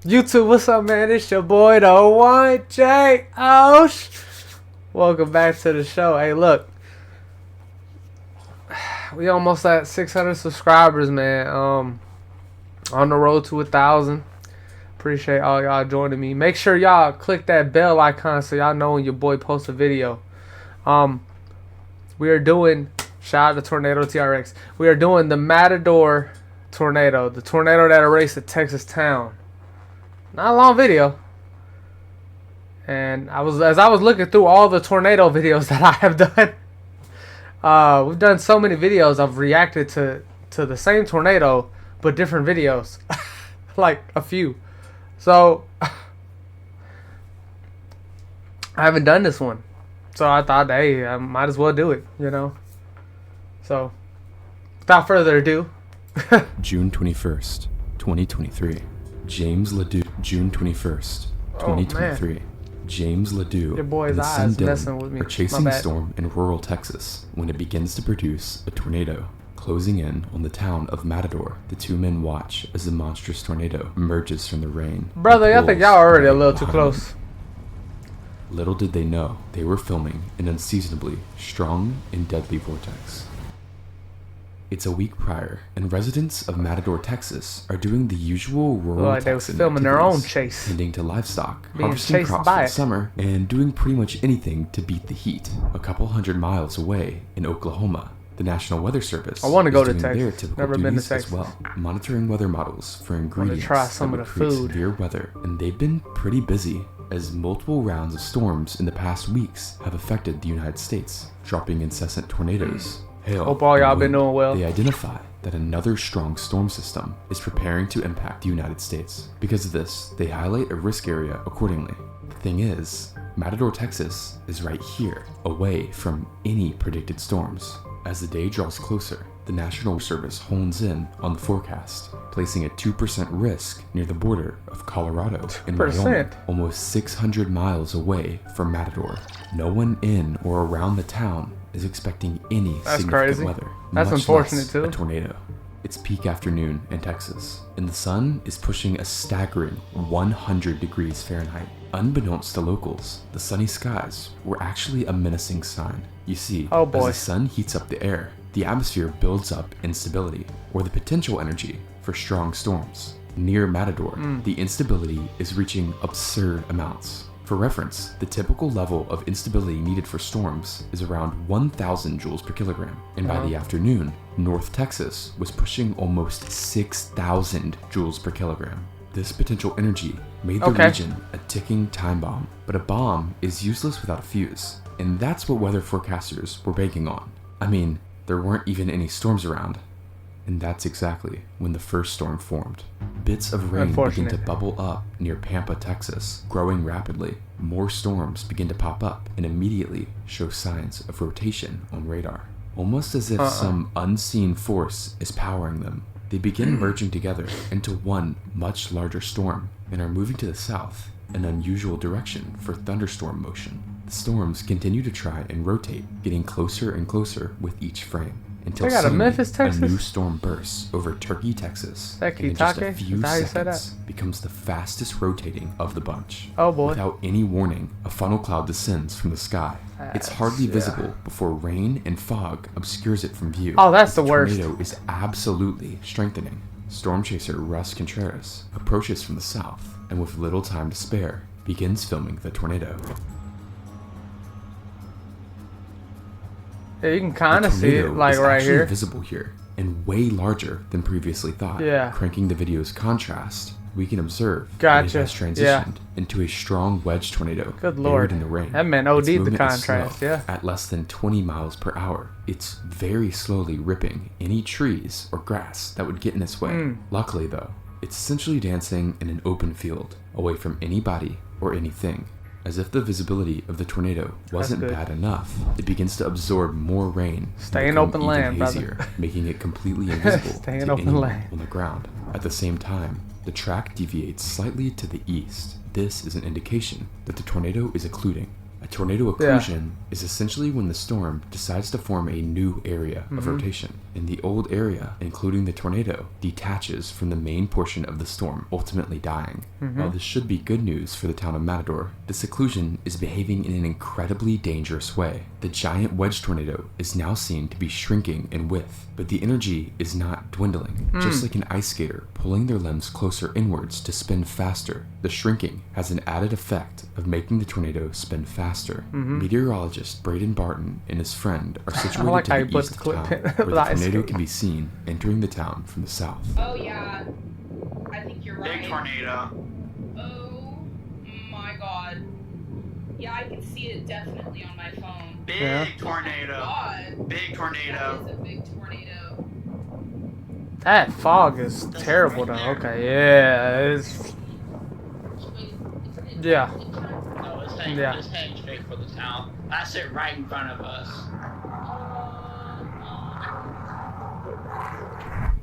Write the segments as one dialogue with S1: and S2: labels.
S1: YouTube, what's up, man? It's your boy, the one J. Osh. Welcome back to the show. Hey, look, we almost at 600 subscribers, man. On the road to 1,000. Appreciate all y'all joining me. Make sure y'all click that bell icon so y'all know when your boy posts a video. We are doing, shout out to Tornado TRX. We are doing the Matador tornado, the tornado that erased a Texas town. Not a long video. And as I was looking through all the tornado videos that I have done, we've done so many videos. I've reacted to the same tornado, but different videos, like a few. So I haven't done this one, so I thought, hey, I might as well do it, you know. So without further ado,
S2: June 21st, 2023. James Ledoux, June 21st, 2023. James Ledoux
S1: your boy's
S2: and his son
S1: eyes messing
S2: Dylan
S1: with me.
S2: are chasing
S1: My
S2: a
S1: bad.
S2: storm in rural Texas when it begins to produce a tornado. Closing in on the town of Matador, the two men watch as the monstrous tornado emerges from the rain. and
S1: Brother, I think
S2: pulls
S1: y'all already a
S2: right
S1: little too
S2: behind
S1: close.
S2: them. Little did they know they were filming an unseasonably strong and deadly vortex. It's a week prior, and residents of Matador, Texas, are doing the usual rural
S1: Like they was
S2: Texan
S1: filming their own
S2: activities,
S1: chase.
S2: tending to livestock,
S1: Being
S2: harvesting
S1: chased
S2: crops
S1: by
S2: for the
S1: it.
S2: summer, and doing pretty much anything to beat the heat. A couple hundred miles away in Oklahoma, the National Weather Service
S1: I wanna go
S2: is
S1: to
S2: doing their
S1: Texas.
S2: typical
S1: Never been to
S2: duties
S1: Texas.
S2: as well, monitoring weather models for ingredients
S1: try some
S2: that
S1: of
S2: would
S1: the
S2: create
S1: food.
S2: severe weather, and they've been pretty busy as multiple rounds of storms in the past weeks have affected the United States, dropping incessant tornadoes, hail,
S1: Hope all
S2: and
S1: y'all been
S2: wind.
S1: doing well.
S2: They identify that another strong storm system is preparing to impact the United States. Because of this, they highlight a risk area accordingly. The thing is, Matador, Texas is right here, away from any predicted storms. As the day draws closer, the National Weather Service hones in on the forecast, placing a 2% risk near the border of Colorado and
S1: 2%?
S2: Wyoming, almost 600 miles away from Matador. No one in or around the town is expecting any
S1: That's
S2: significant
S1: crazy.
S2: weather.
S1: That's
S2: much
S1: unfortunate,
S2: less
S1: too.
S2: A tornado. It's peak afternoon in Texas, and the sun is pushing a staggering 100 degrees Fahrenheit. Unbeknownst to locals, the sunny skies were actually a menacing sign. You see,
S1: Oh,
S2: as
S1: boy.
S2: the sun heats up the air, the atmosphere builds up instability, or the potential energy for strong storms. Near Matador, the instability is reaching absurd amounts. For reference, the typical level of instability needed for storms is around 1,000 joules per kilogram, and by the afternoon, North Texas was pushing almost 6,000 joules per kilogram. This potential energy made the
S1: Okay.
S2: region a ticking time bomb, but a bomb is useless without a fuse, and that's what weather forecasters were banking on. I mean, there weren't even any storms around, and that's exactly when the first storm formed. Bits of rain begin to
S1: Unfortunate.
S2: bubble up near Pampa, Texas, growing rapidly. More storms begin to pop up and immediately show signs of rotation on radar. Almost as if some unseen force is powering them, they begin merging together into one much larger storm and are moving to the south, an unusual direction for thunderstorm motion. The storms continue to try and rotate, getting closer and closer with each frame, until
S1: They got a
S2: suddenly
S1: Memphis, Texas?
S2: a new storm bursts over Turkey, Texas,
S1: That
S2: and in just a
S1: Kitake?
S2: few
S1: Is that how you say
S2: seconds becomes the fastest rotating of the bunch.
S1: Oh, boy.
S2: Without any warning, a funnel cloud descends from the sky. It's hardly
S1: yeah.
S2: visible before rain and fog obscures it from view.
S1: Oh, that's the worst.
S2: tornado is absolutely strengthening. Storm chaser Russ Contreras approaches from the south, and with little time to spare, begins filming the tornado.
S1: Yeah, you can kind
S2: The
S1: of see it,
S2: tornado
S1: like
S2: is
S1: right
S2: actually
S1: here.
S2: visible here, and way larger than previously thought.
S1: Yeah.
S2: Cranking the video's contrast, we can observe that it
S1: Gotcha.
S2: has transitioned
S1: Yeah.
S2: into a strong wedge tornado.
S1: Good
S2: buried
S1: lord.
S2: in the rain.
S1: That man
S2: Its
S1: OD'd the
S2: movement is
S1: contrast,
S2: slow,
S1: yeah.
S2: At less than 20 miles per hour, it's very slowly ripping any trees or grass that would get in its way.
S1: Hmm.
S2: Luckily, though, it's essentially dancing in an open field, away from anybody or anything. As if the visibility of the tornado wasn't
S1: good.
S2: bad enough, it begins to absorb more rain. and
S1: Stay in
S2: become
S1: open
S2: even
S1: land, brother.
S2: hazier, making it completely invisible
S1: Stay in
S2: to
S1: open
S2: anyone
S1: land.
S2: on the ground. At the same time, the track deviates slightly to the east. This is an indication that the tornado is occluding. A tornado occlusion is essentially when the storm decides to form a new area of rotation, and the old area, including the tornado, detaches from the main portion of the storm, ultimately dying. While this should be good news for the town of Matador, this occlusion is behaving in an incredibly dangerous way. The giant wedge tornado is now seen to be shrinking in width, but the energy is not dwindling. Just like an ice skater pulling their limbs closer inwards to spin faster, the shrinking has an added effect of making the tornado spin faster. Meteorologist Braden Barton and his friend are situated to the east of town, where the tornado can be seen entering the town from the south.
S3: Oh yeah, I think you're right.
S4: Big tornado.
S3: Oh my god. Yeah, I can see it definitely on my phone.
S4: Big tornado.
S3: God.
S4: Big tornado.
S3: That is a big tornado.
S1: That fog is terrible though. Okay, yeah, it's yeah.
S4: No, it's heading straight for the town. That's it right in front of us.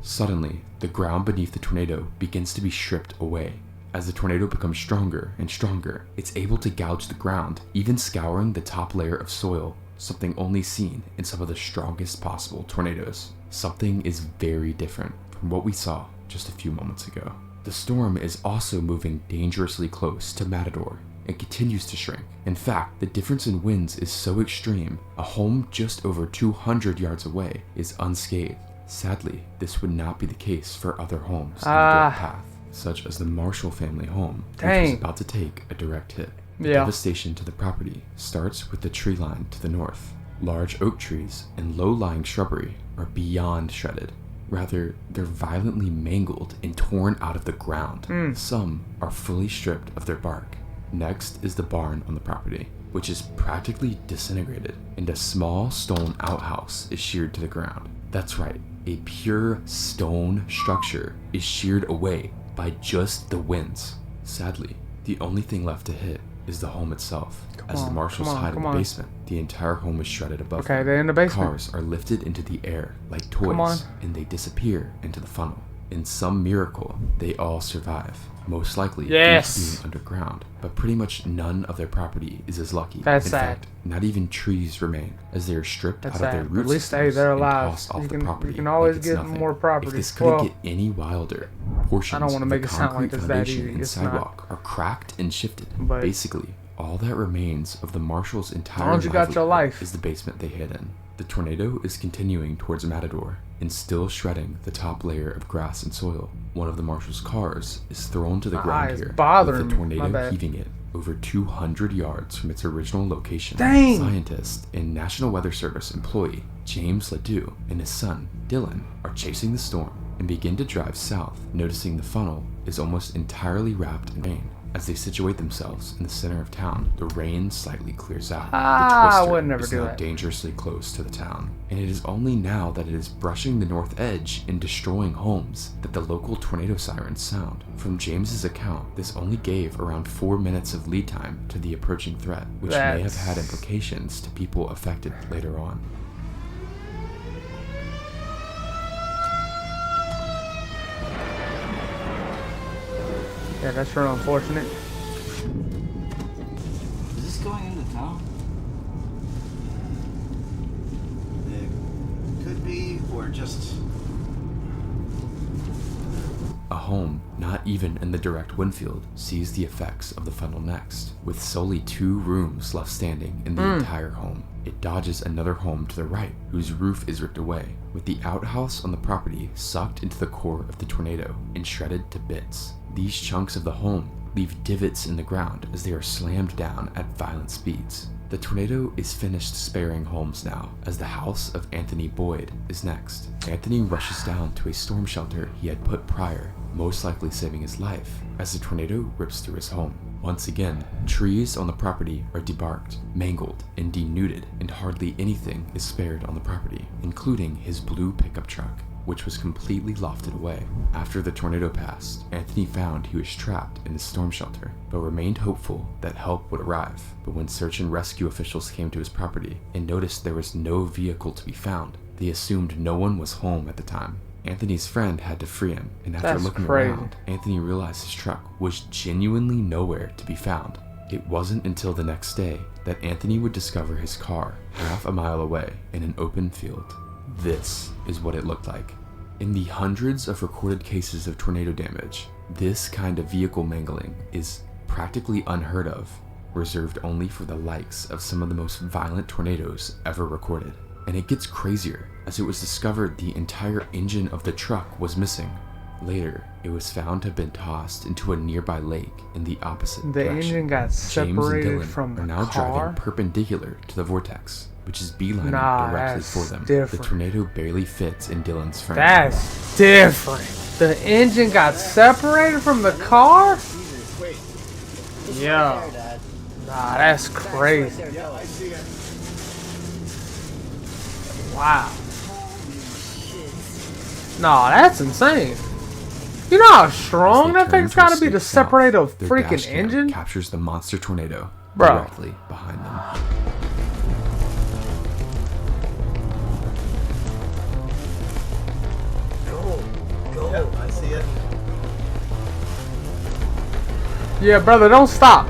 S2: Suddenly, the ground beneath the tornado begins to be stripped away. As the tornado becomes stronger and stronger, it's able to gouge the ground, even scouring the top layer of soil, something only seen in some of the strongest possible tornadoes. Something is very different from what we saw just a few moments ago. The storm is also moving dangerously close to Matador and continues to shrink. In fact, the difference in winds is so extreme, a home just over 200 yards away is unscathed. Sadly, this would not be the case for other homes on the direct path, such as the Marshall family home, which was about to take a direct hit. The devastation to the property starts with the tree line to the north. Large oak trees and low-lying shrubbery are beyond shredded. Rather, they're violently mangled and torn out of the ground. Some are fully stripped of their bark. Next is the barn on the property, which is practically disintegrated, and a small stone outhouse is sheared to the ground. That's right, a pure stone structure is sheared away by just the winds. Sadly, the only thing left to hit is the home itself. As the Marshalls hide in the basement, the entire home is shredded above them.
S1: they're in the basement.
S2: Cars are lifted into the air like toys, and they disappear into the funnel. In some miracle, they all survive. Most likely due to being underground, but pretty much none of their property is as lucky.
S1: That's
S2: in
S1: sad.
S2: fact, not even trees remain, as they are stripped out of their root
S1: At least
S2: systems
S1: they're
S2: and
S1: alive.
S2: tossed off
S1: You
S2: the
S1: can,
S2: property
S1: you can always
S2: like it's
S1: get
S2: nothing.
S1: more property.
S2: If this couldn't get any wilder, portions
S1: I don't wanna
S2: of
S1: make
S2: the
S1: it sound
S2: concrete
S1: like it's that
S2: foundation
S1: easy.
S2: and
S1: It's not.
S2: sidewalk are cracked and shifted.
S1: But
S2: Basically, all that remains of the Marshalls' entire
S1: long as you got your
S2: livelihood
S1: life.
S2: is the basement they hid in. The tornado is continuing towards Matador and still shredding the top layer of grass and soil. One of the Marshalls' cars is thrown to the
S1: My eye
S2: ground
S1: is
S2: here, with
S1: bothering
S2: the
S1: me. My
S2: tornado
S1: bad.
S2: heaving it over 200 yards from its original location.
S1: Dang!
S2: Scientist and National Weather Service employee James Ledoux and his son Dylan are chasing the storm and begin to drive south, noticing the funnel is almost entirely wrapped in rain. As they situate themselves in the center of town, the rain slightly clears out.
S1: I
S2: The twister
S1: would never
S2: is
S1: do
S2: now
S1: that.
S2: dangerously close to the town, and it is only now that it is brushing the north edge and destroying homes that the local tornado sirens sound. From James's account, this only gave around 4 minutes of lead time to the approaching threat, which may have had implications to people affected later on.
S1: Yeah, that's real unfortunate.
S5: Is this going into town?
S6: It could be, or just...
S2: A home, not even in the direct wind field, sees the effects of the funnel next. With solely 2 rooms left standing in the entire home, it dodges another home to the right, whose roof is ripped away, with the outhouse on the property sucked into the core of the tornado and shredded to bits. These chunks of the home leave divots in the ground as they are slammed down at violent speeds. The tornado is finished sparing homes now, as the house of Anthony Boyd is next. Anthony rushes down to a storm shelter he had put prior, most likely saving his life, as the tornado rips through his home. Once again, trees on the property are debarked, mangled, and denuded, and hardly anything is spared on the property, including his blue pickup truck, which was completely lofted away. After the tornado passed, Anthony found he was trapped in his storm shelter, but remained hopeful that help would arrive. But when search and rescue officials came to his property and noticed there was no vehicle to be found, they assumed no one was home at the time. Anthony's friend had to free him, and after
S1: That's
S2: looking
S1: crazy.
S2: around, Anthony realized his truck was genuinely nowhere to be found. It wasn't until the next day that Anthony would discover his car half a mile away in an open field. This is what it looked like. In the hundreds of recorded cases of tornado damage, this kind of vehicle mangling is practically unheard of, reserved only for the likes of some of the most violent tornadoes ever recorded. And it gets crazier, as it was discovered the entire engine of the truck was missing. Later, it was found to have been tossed into a nearby lake in the opposite direction.
S1: The engine got separated
S2: James and Dylan
S1: from the
S2: are now
S1: car?
S2: driving perpendicular to the vortex, which is beelining
S1: Nah,
S2: directly
S1: that's
S2: for them.
S1: different.
S2: The tornado barely fits in Dylan's frame.
S1: That's different. The engine got separated from the car?
S6: Wait.
S1: Yeah. Nah, that's crazy.
S6: Yeah, I see it.
S1: Wow. Nah, that's insane. You know how strong that thing's gotta be to separate a
S2: Their
S1: freaking
S2: dash cam
S1: engine?
S2: captures the monster tornado
S1: Bro.
S2: directly behind them.
S6: Yep, I see it.
S1: Yeah, brother, don't stop.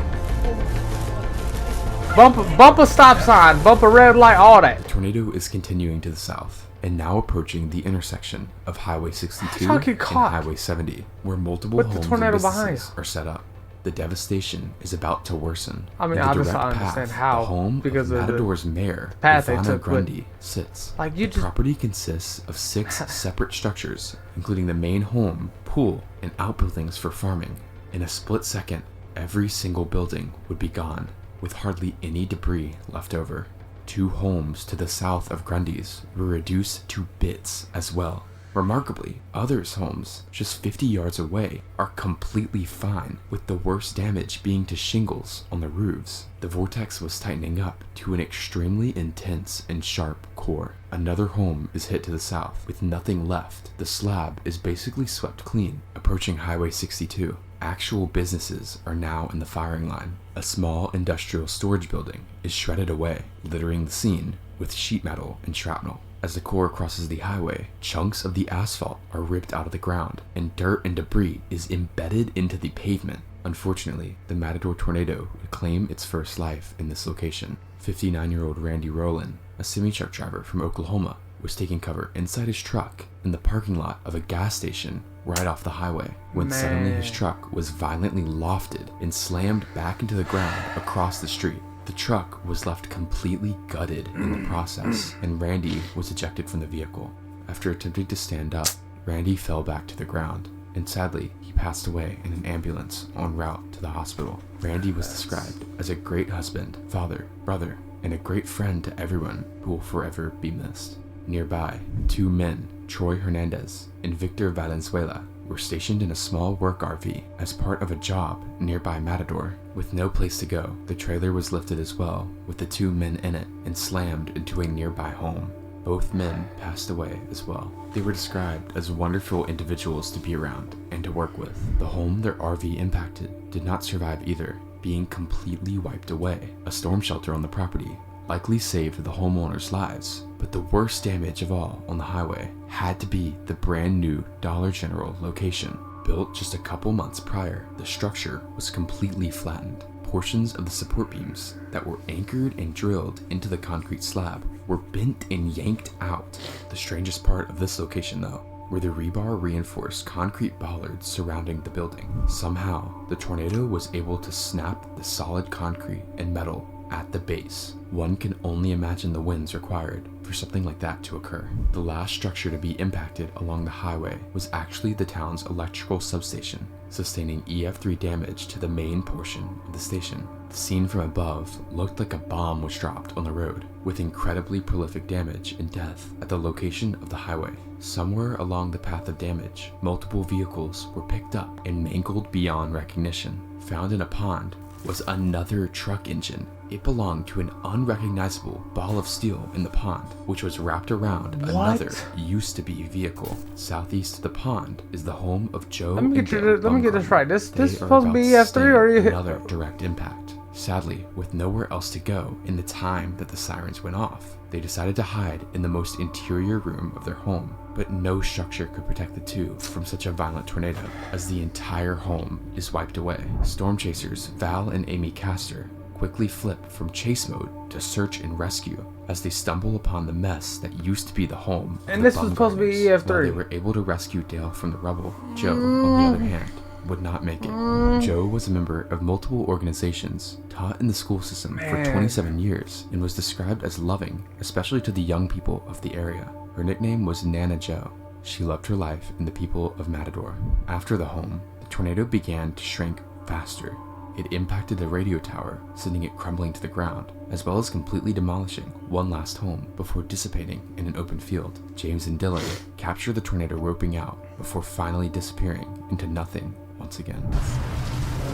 S1: Bump a stop sign, bump a red light, all that.
S2: The tornado is continuing to the south and now approaching the intersection of Highway 62
S1: How get
S2: and
S1: caught?
S2: Highway 70, where multiple
S1: With the
S2: homes
S1: tornado
S2: and
S1: behind?
S2: businesses are set up. The devastation is about to worsen.
S1: I mean,
S2: and the
S1: obviously
S2: direct
S1: I understand
S2: path,
S1: how,
S2: the home
S1: because
S2: of
S1: of the
S2: Matador's mayor,
S1: path they
S2: Ivana
S1: took, but,
S2: Grundy, sits.
S1: like, you
S2: the
S1: just-
S2: property consists of 6 separate structures, including the main home, pool, and outbuildings for farming. In a split second, every single building would be gone, with hardly any debris left over. 2 homes to the south of Grundy's were reduced to bits as well. Remarkably, others' homes, just 50 yards away, are completely fine, with the worst damage being to shingles on the roofs. The vortex was tightening up to an extremely intense and sharp core. Another home is hit to the south, with nothing left. The slab is basically swept clean, approaching Highway 62. Actual businesses are now in the firing line. A small industrial storage building is shredded away, littering the scene with sheet metal and shrapnel. As the core crosses the highway, chunks of the asphalt are ripped out of the ground, and dirt and debris is embedded into the pavement. Unfortunately, the Matador tornado would claim its first life in this location. 59-year-old Randy Rowland, a semi-truck driver from Oklahoma, was taking cover inside his truck in the parking lot of a gas station right off the highway when suddenly his truck was violently lofted and slammed back into the ground across the street. The truck was left completely gutted in the process, and Randy was ejected from the vehicle. After attempting to stand up, Randy fell back to the ground, and sadly, he passed away in an ambulance en route to the hospital. Randy was described as a great husband, father, brother, and a great friend to everyone who will forever be missed. Nearby, 2 men, Troy Hernandez and Victor Valenzuela, were stationed in a small work RV as part of a job nearby Matador. With no place to go, the trailer was lifted as well, with the 2 men in it, and slammed into a nearby home. Both men passed away as well. They were described as wonderful individuals to be around and to work with. The home their RV impacted did not survive either, being completely wiped away. A storm shelter on the property likely saved the homeowners' lives, but the worst damage of all on the highway had to be the brand new Dollar General location. Built just a couple months prior, the structure was completely flattened. Portions of the support beams that were anchored and drilled into the concrete slab were bent and yanked out. The strangest part of this location, though, were the rebar reinforced concrete bollards surrounding the building. Somehow, the tornado was able to snap the solid concrete and metal at the base. One can only imagine the winds required for something like that to occur. The last structure to be impacted along the highway was actually the town's electrical substation, sustaining EF3 damage to the main portion of the station. The scene from above looked like a bomb was dropped on the road, with incredibly prolific damage and death at the location of the highway. Somewhere along the path of damage, multiple vehicles were picked up and mangled beyond recognition. Found in a pond was another truck engine. It belonged to an unrecognizable ball of steel in the pond, which was wrapped around another used-to-be vehicle. Southeast of the pond is the home of Joe.
S1: Let me get this right. This is supposed to be EF3 or
S2: another direct impact. Sadly, with nowhere else to go in the time that the sirens went off, they decided to hide in the most interior room of their home, but no structure could protect the two from such a violent tornado, as the entire home is wiped away. Storm chasers Val and Amy Castor quickly flip from chase mode to search and rescue as they stumble upon the mess that used to be the home of
S1: And
S2: the
S1: this was supposed to be
S2: Bumgardners.
S1: EF3.
S2: While they were able to rescue Dale from the rubble, Joe, on the other hand, would not make it. Joe was a member of multiple organizations, taught in the school system for 27 years, and was described as loving, especially to the young people of the area. Her nickname was Nana Joe. She loved her life and the people of Matador. After the home, the tornado began to shrink faster. It impacted the radio tower, sending it crumbling to the ground, as well as completely demolishing one last home before dissipating in an open field. James and Dylan capture the tornado roping out before finally disappearing into nothing once again.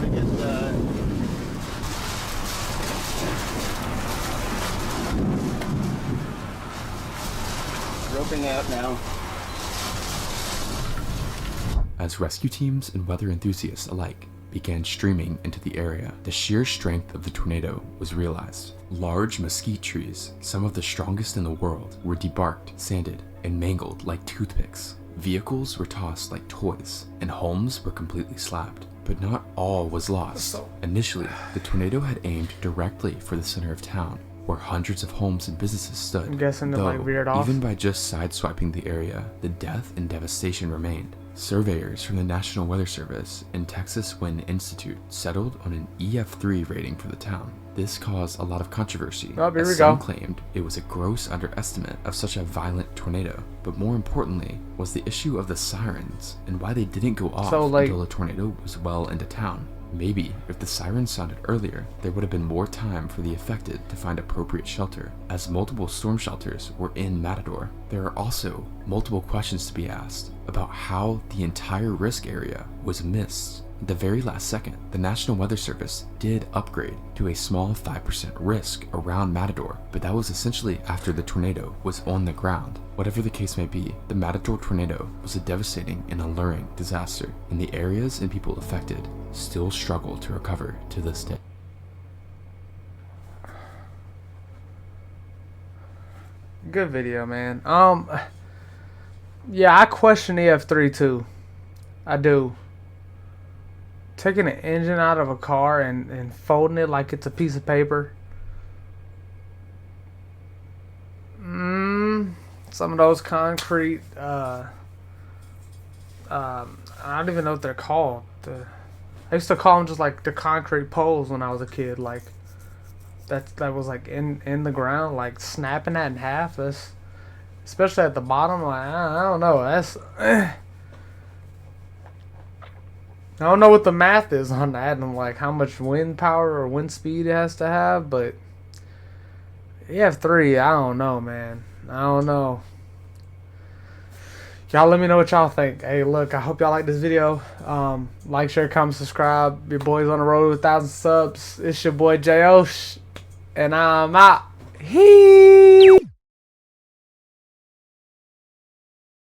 S6: Let me get the... roping out now.
S2: As rescue teams and weather enthusiasts alike began streaming into the area, the sheer strength of the tornado was realized. Large mesquite trees, some of the strongest in the world, were debarked, sanded, and mangled like toothpicks. Vehicles were tossed like toys, and homes were completely slapped. But not all was lost. Initially, the tornado had aimed directly for the center of town, where hundreds of homes and businesses stood.
S1: I'm guessing to
S2: Though,
S1: like veered off.
S2: even by just sideswiping the area, the death and devastation remained. Surveyors from the National Weather Service and Texas Wind Institute settled on an EF3 rating for the town. This caused a lot of controversy,
S1: Oh, here
S2: as
S1: we
S2: some
S1: go.
S2: claimed it was a gross underestimate of such a violent tornado. But more importantly was the issue of the sirens and why they didn't go off
S1: So, like-
S2: until the tornado was well into town. Maybe if the sirens sounded earlier, there would have been more time for the affected to find appropriate shelter, as multiple storm shelters were in Matador. There are also multiple questions to be asked about how the entire risk area was missed. At the very last second, the National Weather Service did upgrade to a small 5% risk around Matador, but that was essentially after the tornado was on the ground. Whatever the case may be, the Matador tornado was a devastating and alluring disaster, and the areas and people affected still struggle to recover to this day.
S1: Good video, man. Yeah, I question EF3 too. I do. Taking an engine out of a car and folding it like it's a piece of paper. Some of those concrete, I don't even know what they're called. I used to call them just like the concrete poles when I was a kid. Like that was like in the ground, like snapping that in half. That's, especially at the bottom. Like I don't know. That's. I don't know what the math is on that and like how much wind power or wind speed it has to have, but EF3, I don't know, man. I don't know. Y'all let me know what y'all think. Hey, look, I hope y'all like this video. Like, share, comment, subscribe. Your boy's on the road to 1,000 subs. It's your boy J.O. And I'm out. He.